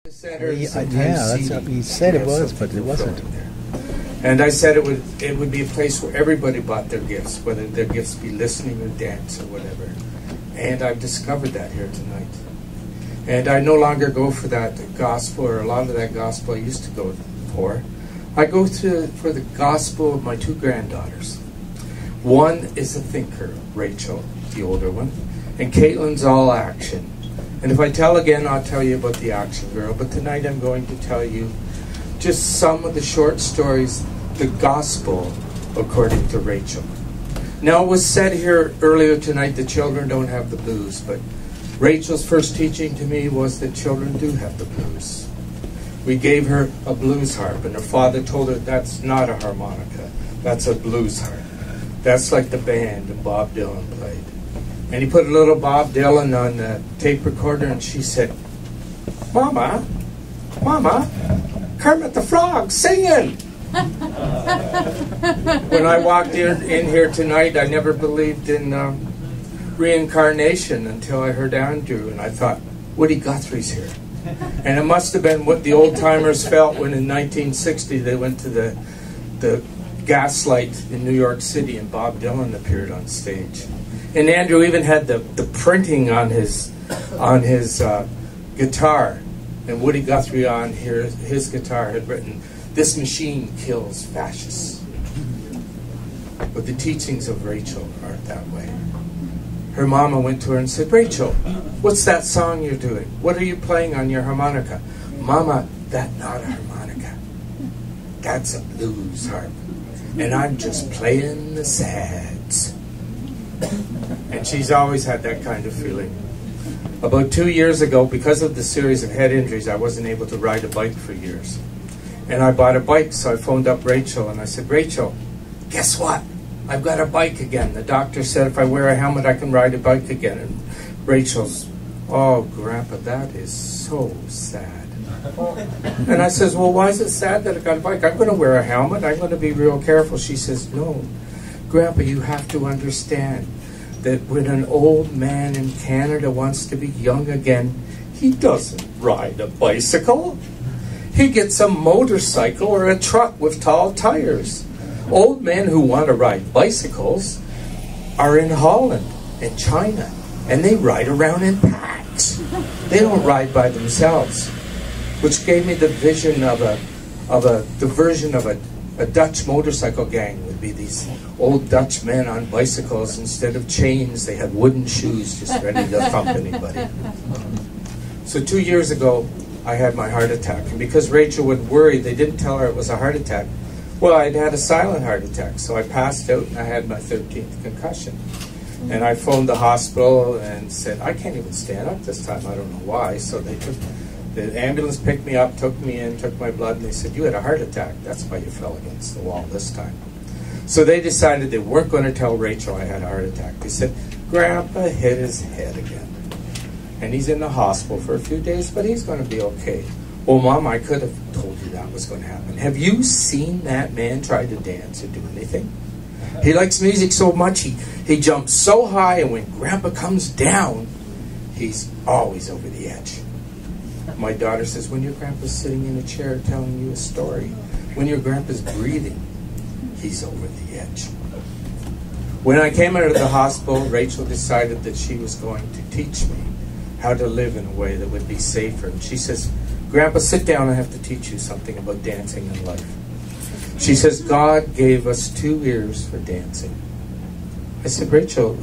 That's what he said it was, but it wasn't. And I said it would be a place where everybody bought their gifts, whether their gifts be listening or dance or whatever. And I've discovered that here tonight. And I no longer go for that gospel, or a lot of that gospel I used to go for. I go for the gospel of my two granddaughters. One is a thinker, Raechel, the older one, and Caitlin's all action. And if I tell again, I'll tell you about the action girl. But tonight I'm going to tell you just some of the short stories, the gospel according to Raechel. Now, it was said here earlier tonight that children don't have the blues, but Raechel's first teaching to me was that children do have the blues. We gave her a blues harp, and her father told her that's not a harmonica, that's a blues harp. That's like the band that Bob Dylan played. And he put a little Bob Dylan on the tape recorder, and she said, Mama, Kermit the Frog singing. When I walked in here tonight, I never believed in reincarnation until I heard Andrew, and I thought, Woody Guthrie's here. And it must have been what the old-timers felt when in 1960 they went to the Gaslight in New York City and Bob Dylan appeared on stage. And Andrew even had the printing on his guitar. And Woody Guthrie on here, his guitar had written, "This machine kills fascists." But the teachings of Raechel aren't that way. Her mama went to her and said, "Raechel, what's that song you're doing? What are you playing on your harmonica?" "Mama, that's not a harmonica. That's a blues harp. And I'm just playing the sads." And she's always had that kind of feeling. About 2 years ago, because of the series of head injuries, I wasn't able to ride a bike for years. And I bought a bike, so I phoned up Raechel and I said, "Raechel, guess what? I've got a bike again. The doctor said if I wear a helmet, I can ride a bike again." And Rachel's, "Oh, Grandpa, that is so sad." And I says, "Well, why is it sad that I got a bike? I'm going to wear a helmet. I'm going to be real careful." She says, "No, Grandpa, you have to understand that when an old man in Canada wants to be young again, he doesn't ride a bicycle. He gets a motorcycle or a truck with tall tires. Old men who want to ride bicycles are in Holland and China, and they ride around in packs. They don't ride by themselves." Which gave me the vision of a Dutch motorcycle gang would be these old Dutch men on bicycles. Instead of chains, they had wooden shoes just ready to thump anybody. So 2 years ago, I had my heart attack. And because Raechel would worry, they didn't tell her it was a heart attack. Well, I'd had a silent heart attack, so I passed out and I had my 13th concussion. And I phoned the hospital and said, "I can't even stand up this time. I don't know why." So the ambulance picked me up, took me in, took my blood, and they said, "You had a heart attack. That's why you fell against the wall this time." So they decided they weren't going to tell Raechel I had a heart attack. They said, "Grandpa hit his head again. And he's in the hospital for a few days, but he's going to be okay." "Well, Mom, I could have told you that was going to happen. Have you seen that man try to dance or do anything? He likes music so much, he jumps so high, and when Grandpa comes down, he's always over the edge." My daughter says, "When your grandpa's sitting in a chair telling you a story, when your grandpa's breathing, he's over the edge." When I came out of the hospital, Raechel decided that she was going to teach me how to live in a way that would be safer. And she says, "Grandpa, sit down. I have to teach you something about dancing in life." She says, "God gave us 2 ears for dancing." I said, "Raechel,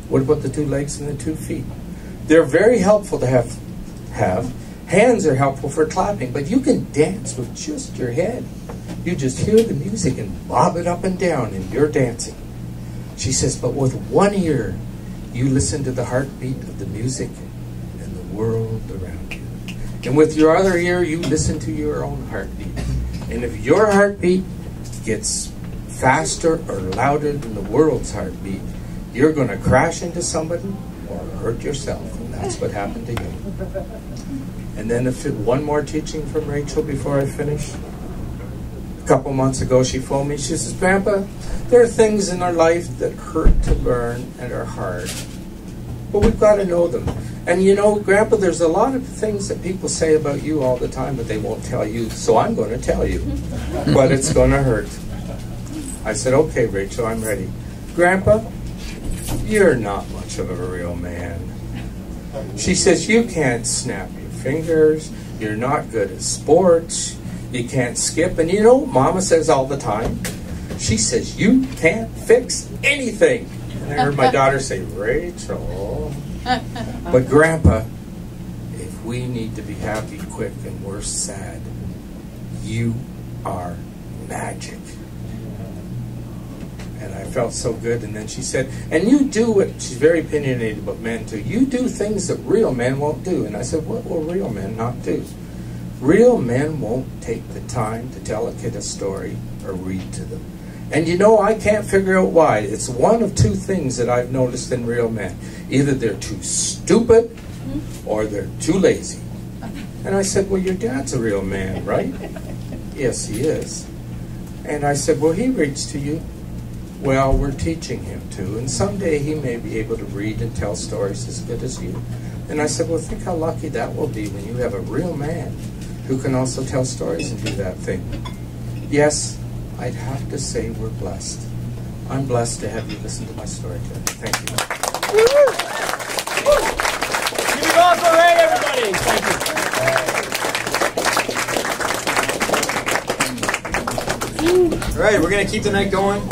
what about the 2 legs and the 2 feet? They're very helpful to have. Hands are helpful for clapping, but you can dance with just your head. You just hear the music and bob it up and down, and you're dancing." She says, "But with 1 ear, you listen to the heartbeat of the music and the world around you. And with your other ear, you listen to your own heartbeat. And if your heartbeat gets faster or louder than the world's heartbeat, you're going to crash into somebody or hurt yourself." And that's what happened to you. And then one more teaching from Raechel before I finish. A couple months ago, she phoned me. She says, "Grandpa, there are things in our life that hurt to learn and are hard. But we've got to know them. And you know, Grandpa, there's a lot of things that people say about you all the time, but they won't tell you. So I'm going to tell you. But it's going to hurt. I said, okay, Raechel, I'm ready. Grandpa, you're not much of a real man. She says, you can't snap your fingers. You're not good at sports. You can't skip. And you know what Mama says all the time? She says, you can't fix anything. And I heard my daughter say, Raechel. But Grandpa, if we need to be happy quick and we're sad, you are magic. And I felt so good. And then she said, and you do what, she's very opinionated about men too, you do things that real men won't do. And I said, what will real men not do? Real men won't take the time to tell a kid a story or read to them. And you know, I can't figure out why. It's one of two things that I've noticed in real men. Either they're too stupid or they're too lazy. And I said, well, your dad's a real man, right? Yes, he is. And I said, well, he reads to you. Well, we're teaching him to. And someday he may be able to read and tell stories as good as you. And I said, well, think how lucky that will be when you have a real man who can also tell stories and do that thing. Yes, I'd have to say we're blessed. I'm blessed to have you listen to my story today. Thank you. Give it all for Ray, everybody. Thank you. All right, we're going to keep the night going.